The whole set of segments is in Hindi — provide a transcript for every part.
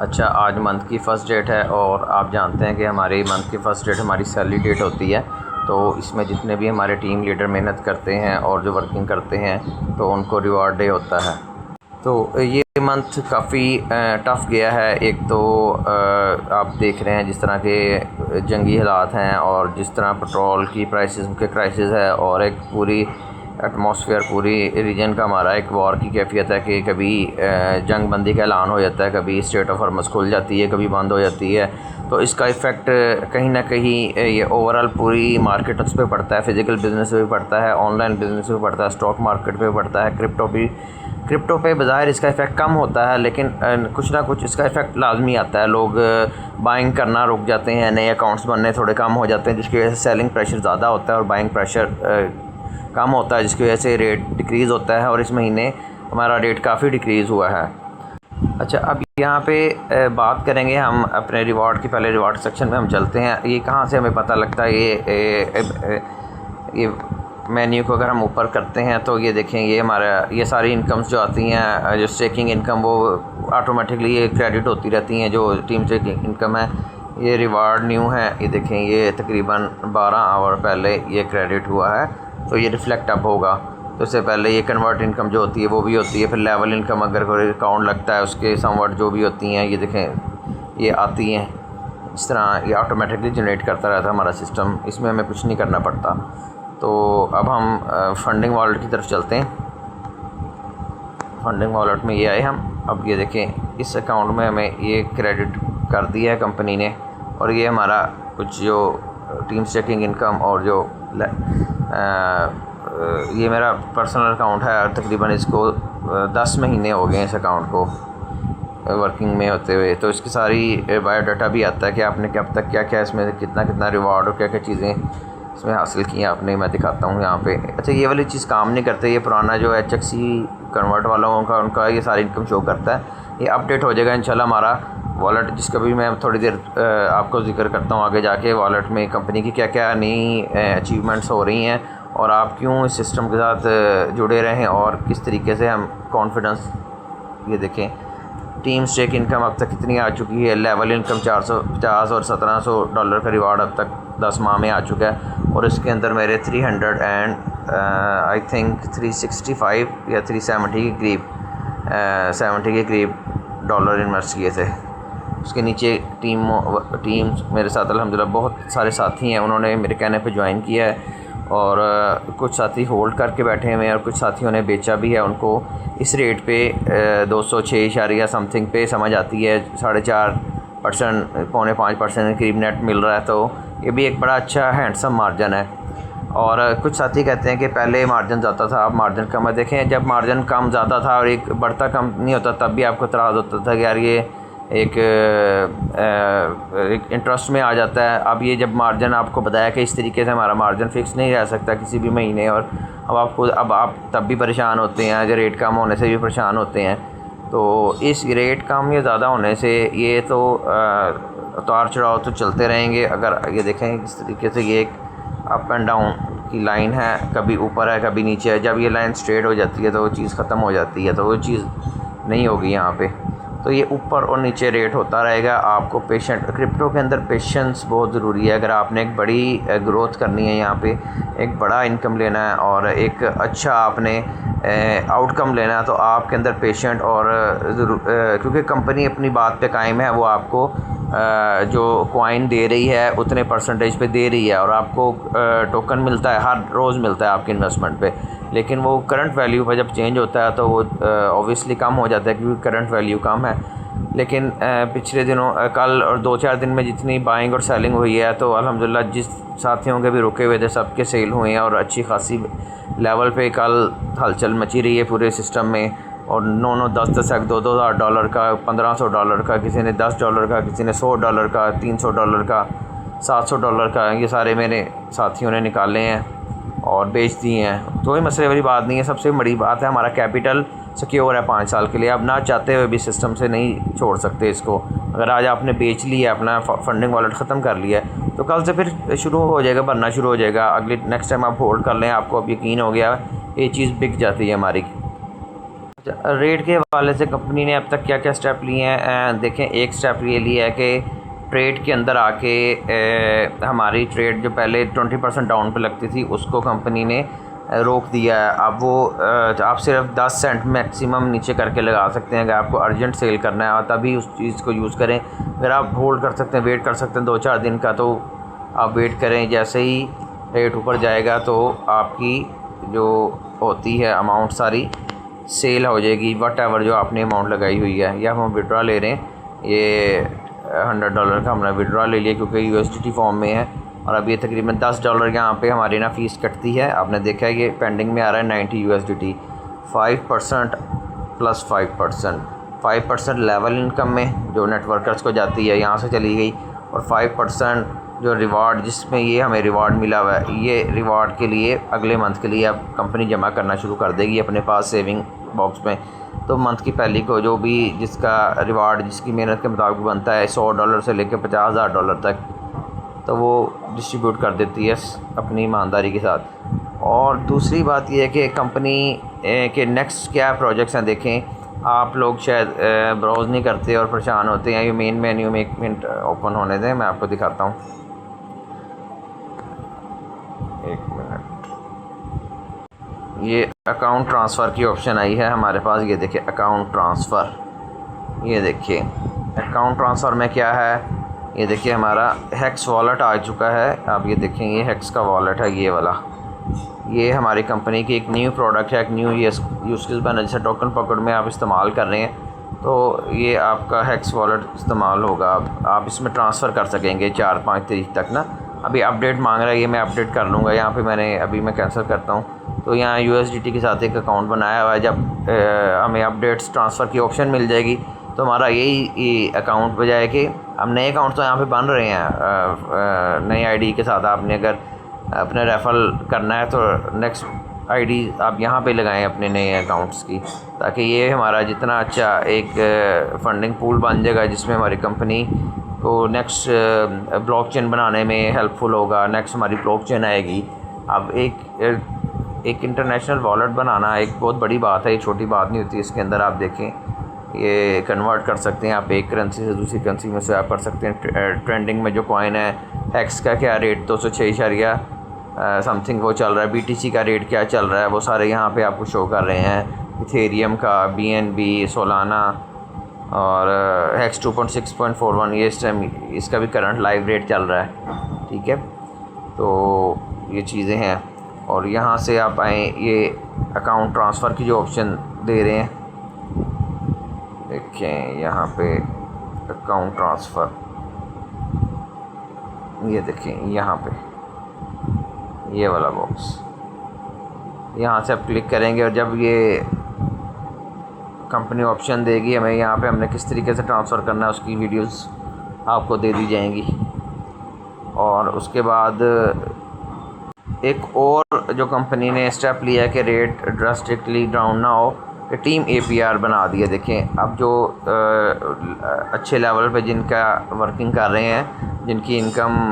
अच्छा, आज मंथ की फ़र्स्ट डेट है और आप जानते हैं कि हमारी मंथ की फ़र्स्ट डेट हमारी सैलरी डेट होती है। तो इसमें जितने भी हमारे टीम लीडर मेहनत करते हैं और जो वर्किंग करते हैं तो उनको रिवार्ड डे होता है। तो ये मंथ काफ़ी टफ़ गया है। एक तो आप देख रहे हैं जिस तरह के जंगी हालात हैं और जिस तरह पेट्रोल की प्राइसेस के क्राइसिस है और एक पूरी एटमॉस्फेयर पूरी रीजन का हमारा एक वॉर की कैफियत है कि कभी जंग बंदी का ऐलान हो जाता है, कभी स्टेट ऑफ हॉर्मस खुल जाती है, कभी बंद हो जाती है। तो इसका इफ़ेक्ट कहीं ना कहीं ये ओवरऑल पूरी मार्केट उस पर पड़ता है। फ़िज़िकल बिज़नेस पे भी पड़ता है, ऑनलाइन बिज़नेस पे पड़ता है, स्टॉक मार्केट पे पड़ता है, क्रिप्टो पे बज़ाहिर इसका इफ़ेक्ट कम होता है, लेकिन कुछ ना कुछ इसका इफ़ेक्ट लाजमी आता है। लोग बाइंग करना रुक जाते हैं, नए अकाउंट्स बनने थोड़े कम हो जाते हैं, जिसकी वजह से सेलिंग प्रेशर ज़्यादा होता है और बाइंग प्रेशर कम होता है, जिसकी वजह से रेट डिक्रीज़ होता है। और इस महीने हमारा रेट काफ़ी डिक्रीज़ हुआ है। अच्छा, अब यहाँ पे बात करेंगे हम अपने रिवॉर्ड की। पहले रिवॉर्ड सेक्शन में हम चलते हैं। ये कहाँ से हमें पता लगता है? ये मेन्यू को अगर हम ऊपर करते हैं तो ये देखें, ये हमारा ये सारी इनकम्स जो आती हैं, जो स्टेकिंग इनकम, वो ऑटोमेटिकली ये क्रेडिट होती रहती हैं। जो टीम स्टेकिंग इनकम है, ये रिवार्ड न्यू है। ये देखें, ये तकरीबन 12 आवर पहले ये क्रेडिट हुआ है, तो ये रिफ़्लेक्ट अब होगा। तो इससे पहले ये कन्वर्ट इनकम जो होती है वो भी होती है। फिर लेवल इनकम अगर कोई अकाउंट लगता है उसके समवर्ट जो भी होती हैं, ये देखें ये आती हैं। इस तरह ये ऑटोमेटिकली जनरेट करता रहता है हमारा सिस्टम, इसमें हमें कुछ नहीं करना पड़ता। तो अब हम फंडिंग वॉलेट की तरफ चलते हैं। फंडिंग वॉलेट में ये आए हम। अब ये देखें, इस अकाउंट में हमें ये क्रेडिट कर दिया है कंपनी ने, और ये हमारा कुछ जो टीम स्टेकिंग इनकम और जो ये मेरा पर्सनल अकाउंट है, तकरीबन इसको 10 महीने हो गए इस अकाउंट को वर्किंग में होते हुए। तो इसकी सारी बायोडाटा भी आता है कि आपने कब तक क्या क्या इसमें कितना रिवार्ड और क्या क्या चीज़ें इसमें हासिल की आपने। मैं दिखाता हूँ यहाँ पे। अच्छा, ये वाली चीज़ काम नहीं करते। ये पुराना जो HXC कन्वर्ट वालों का उनका ये सारी इनकम शो करता है। ये अपडेट हो जाएगा इंशाल्लाह हमारा वॉलेट, जिसका भी मैं थोड़ी देर आपको जिक्र करता हूँ आगे जाके। वॉलेट में कंपनी की क्या क्या नई अचीवमेंट्स हो रही हैं और आप क्यों इस सिस्टम के साथ जुड़े रहें और किस तरीके से हम कॉन्फिडेंस। ये देखें, टीम स्टेक इनकम अब तक कितनी आ चुकी है। लेवल इनकम 450 और $1700 का रिवार्ड अब तक 10 माह में आ चुका है। और इसके अंदर मेरे 300 एंड आई थिंक 365 या 370 के करीब 70 के करीब डॉलर इन्वेस्ट किए थे। उसके नीचे टीम मेरे साथ अल्हम्दुलिल्लाह बहुत सारे साथी हैं, उन्होंने मेरे कहने पे ज्वाइन किया है। और कुछ साथी होल्ड करके बैठे हुए हैं और कुछ साथियों ने बेचा भी है। उनको इस रेट पे 206 समथिंग पे समझ आती है, 4.5% पौने 5% के करीब नेट मिल रहा है। तो ये भी एक बड़ा अच्छा हैंडसम मार्जिन है। और कुछ साथी कहते हैं कि पहले मार्जिन ज़्यादा था, अब मार्जिन कम है। देखें, जब मार्जिन कम ज़्यादा था और एक बढ़ता कम नहीं होता, तब भी आपको इतराज़ होता था कि यार ये एक इंटरेस्ट में आ जाता है। अब ये जब मार्जिन आपको बताया कि इस तरीके से हमारा मार्जिन फ़िक्स नहीं रह सकता किसी भी महीने, और अब आप तब भी परेशान होते हैं, जो रेट कम होने से भी परेशान होते हैं। तो इस रेट कम या ज़्यादा होने से ये तो उतार चढ़ाव तो चलते रहेंगे। अगर ये देखें इस तरीके से, ये एक अप एंड डाउन की लाइन है, कभी ऊपर है कभी नीचे है। जब ये लाइन स्ट्रेट हो जाती है तो वो चीज़ ख़त्म हो जाती है, तो वो चीज़ नहीं होगी यहाँ पे। तो ये ऊपर और नीचे रेट होता रहेगा। आपको क्रिप्टो के अंदर पेशेंस बहुत ज़रूरी है। अगर आपने एक बड़ी ग्रोथ करनी है, यहाँ पे एक बड़ा इनकम लेना है और एक अच्छा आपने आउटकम लेना है, तो आपके अंदर पेशेंट और क्योंकि कंपनी अपनी बात पे कायम है। वो आपको जो कॉइन दे रही है उतने परसेंटेज पे दे रही है और आपको टोकन मिलता है, हर रोज़ मिलता है आपके इन्वेस्टमेंट पे। लेकिन वो करंट वैल्यू पर जब चेंज होता है तो वो ऑब्वियसली कम हो जाता है, क्योंकि करंट वैल्यू कम है। लेकिन पिछले दिनों कल और 2-4 दिन में जितनी बाइंग और सेलिंग हुई है, तो अल्हम्दुलिल्लाह जिस साथियों के भी रुके हुए थे सबके सेल हुए हैं और अच्छी खासी लेवल पे कल हलचल मची रही है पूरे सिस्टम में। और 9-9, 10-10, $2,000 का, $1,500 का, किसी ने $10 का, किसी ने $100 का, $300 का, $700 का, ये सारे मेरे साथियों ने निकाले हैं और बेच दिए हैं। तो कोई मसले वाली बात नहीं है। सबसे बड़ी बात है हमारा कैपिटल सिक्योर है 5 साल के लिए। अब ना चाहते हुए भी सिस्टम से नहीं छोड़ सकते इसको। अगर आज आपने बेच लिया, अपना फंडिंग वॉलेट ख़त्म कर लिया, तो कल से फिर शुरू हो जाएगा, बनना शुरू हो जाएगा। अगली नेक्स्ट टाइम आप होल्ड कर लें, आपको अब यकीन हो गया ये चीज़ बिक जाती है हमारी। रेट के हवाले से कंपनी ने अब तक क्या क्या स्टेप लिए हैं, देखें। एक स्टेप ये लिया है कि ट्रेड के अंदर आके हमारी ट्रेड जो पहले 20% डाउन पे लगती थी उसको कंपनी ने रोक दिया है। अब वो आप सिर्फ 10 सेंट मैक्सिमम नीचे करके लगा सकते हैं। अगर आपको अर्जेंट सेल करना है और तभी उस चीज़ को यूज़ करें। अगर आप होल्ड कर सकते हैं, वेट कर सकते हैं 2-4 दिन का, तो आप वेट करें। जैसे ही रेट ऊपर जाएगा तो आपकी जो होती है अमाउंट सारी सेल हो जाएगी, वट एवर जो आपने अमाउंट लगाई हुई है। या हम विड्रॉ ले रहे हैं, ये $100 का हमने विड्रॉ ले लिया क्योंकि USDT फॉर्म में है। और अब ये तकरीबन $10 यहाँ पे हमारी ना फ़ीस कटती है। आपने देखा है कि पेंडिंग में आ रहा है 90 USDT। 5% प्लस 5% लेवल इनकम में जो नेटवर्कर्स को जाती है यहाँ से चली गई, और 5% जो रिवार्ड जिसमें ये हमें रिवार्ड मिला हुआ है, ये रिवार्ड के लिए अगले मंथ के लिए अब कंपनी जमा करना शुरू कर देगी अपने पास सेविंग बॉक्स में। तो मंथ की पहली को जो भी जिसका रिवार्ड जिसकी मेहनत के मुताबिक बनता है $100 से लेकर $50,000 तक, तो वो डिस्ट्रीब्यूट कर देती है अपनी ईमानदारी के साथ। और दूसरी बात यह है कि कंपनी के नेक्स्ट क्या प्रोजेक्ट्स हैं। देखें, आप लोग शायद ब्राउज़ नहीं करते और परेशान होते हैं। ये मेन मेन्यू में 1 मिनट ओपन होने दें, मैं आपको दिखाता हूँ। 1 मिनट। ये अकाउंट ट्रांसफ़र की ऑप्शन आई है हमारे पास। ये देखिए अकाउंट ट्रांसफ़र, ये देखिए अकाउंट ट्रांसफ़र में क्या है। ये देखिए हमारा हेक्स वॉलेट आ चुका है। आप ये देखें, ये हेक्स का वॉलेट है, ये वाला। ये हमारी कंपनी की एक न्यू प्रोडक्ट है, एक न्यू यूज़ केस बना, जैसे टोकन पॉकेट में आप इस्तेमाल कर रहे हैं, तो ये आपका हेक्स वॉलेट इस्तेमाल होगा। आप इसमें ट्रांसफ़र कर सकेंगे 4-5 तारीख तक ना। अभी अपडेट मांग रहा है, ये मैं अपडेट कर लूँगा। यहाँ पे मैं कैंसिल करता हूँ। तो यहाँ USDT के साथ एक अकाउंट बनाया हुआ है। जब हमें अपडेट्स ट्रांसफ़र की ऑप्शन मिल जाएगी तो हमारा यही अकाउंट बजाय कि हम नए अकाउंट तो यहाँ पे बन रहे हैं नई ID के साथ। आपने अगर अपने रेफरल करना है तो नेक्स्ट ID आप यहाँ पे लगाएं अपने नए अकाउंट्स की, ताकि ये हमारा जितना अच्छा एक फंडिंग पूल बन जाएगा जिसमें हमारी कंपनी को नेक्स्ट ब्लॉकचेन बनाने में हेल्पफुल होगा। नेक्स्ट हमारी ब्लॉकचेन आएगी। अब एक इंटरनेशनल वॉलेट बनाना एक बहुत बड़ी बात है, ये छोटी बात नहीं होती। इसके अंदर आप देखें, ये कन्वर्ट कर सकते हैं आप, एक करेंसी से दूसरी करेंसी में स्वैप कर सकते हैं। ट्रेंडिंग में जो कॉइन है हेक्स का क्या रेट 206 समथिंग वो चल रहा है। BTC का रेट क्या चल रहा है वो सारे यहाँ पे आपको शो कर रहे हैं। इथेरियम का, BNB, सोलाना और हेक्स 2.6.41 ये इस टाइम इसका भी करंट लाइव रेट चल रहा है। ठीक है, तो ये चीज़ें हैं। और यहाँ से आप आएँ, ये अकाउंट ट्रांसफ़र की जो ऑप्शन दे रहे हैं, देखें यहाँ पे अकाउंट ट्रांसफ़र, ये देखें यहाँ पे ये वाला बॉक्स, यहाँ से आप क्लिक करेंगे और जब ये कंपनी ऑप्शन देगी हमें, यहाँ पे हमने किस तरीके से ट्रांसफ़र करना है उसकी वीडियोस आपको दे दी जाएंगी। और उसके बाद एक और जो कंपनी ने स्टेप लिया है कि रेट ड्रास्टिकली डाउन ना हो, कि टीम APR बना दिया। देखें, अब जो अच्छे लेवल पे जिनका वर्किंग कर रहे हैं, जिनकी इनकम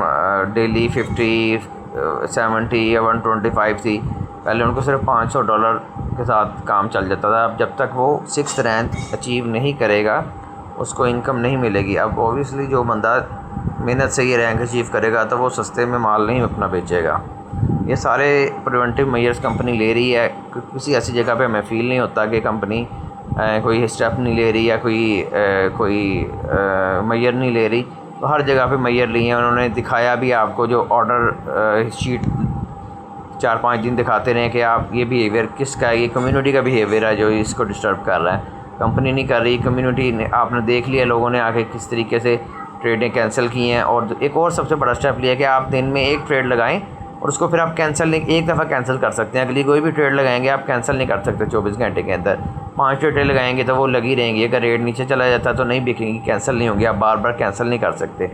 डेली 50, 70 या 125 थी, पहले उनको सिर्फ $500 के साथ काम चल जाता था। अब जब तक वो 6th रैंक अचीव नहीं करेगा उसको इनकम नहीं मिलेगी। अब ओबियसली जो बंदा मेहनत से ये रैंक अचीव करेगा तो वो सस्ते में माल नहीं अपना बेचेगा। ये सारे प्रिवेंटिव मेजर्स कंपनी ले रही है। किसी ऐसी जगह पे हमें फ़ील नहीं होता कि कंपनी कोई स्टेप नहीं ले रही या कोई मेजर नहीं ले रही। तो हर जगह पे मेजर लिए हैं। उन्होंने दिखाया भी आपको, जो ऑर्डर शीट 4-5 दिन दिखाते रहे कि आप ये बिहेवियर किसका है, ये कम्युनिटी का बिहेवियर है जो इसको डिस्टर्ब कर रहा है। कंपनी नहीं कर रही, कम्युनिटी ने, आपने देख लिया लोगों ने आके किस तरीके से ट्रेडें कैंसिल की हैं। और एक और सबसे बड़ा स्टेप लिया कि आप दिन में एक ट्रेड लगाएं और उसको फिर आप कैंसिल नहीं, एक दफ़ा कैंसिल कर सकते हैं। अगली कोई भी ट्रेड लगाएंगे आप कैंसिल नहीं कर सकते 24 घंटे के अंदर। 5 ट्रेडें लगाएंगे तो वो लगी रहेंगी। अगर रेट नीचे चला जाता तो नहीं बिकेंगी, कैंसिल नहीं होंगी, आप बार बार कैंसिल नहीं कर सकते।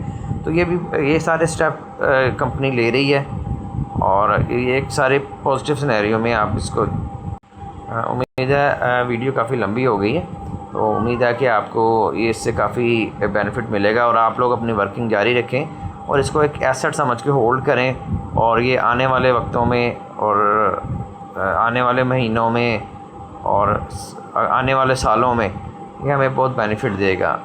तो ये सारे स्टेप कंपनी ले रही है और ये एक सारे पॉजिटिव सिनेरियो में आप इसको, उम्मीद है वीडियो काफ़ी लंबी हो गई है, तो उम्मीद है कि आपको ये इससे काफ़ी बेनिफिट मिलेगा। और आप लोग अपनी वर्किंग जारी रखें और इसको एक एसेट समझ के होल्ड करें। और ये आने वाले वक्तों में और आने वाले महीनों में और आने वाले सालों में ये हमें बहुत बेनिफिट देगा।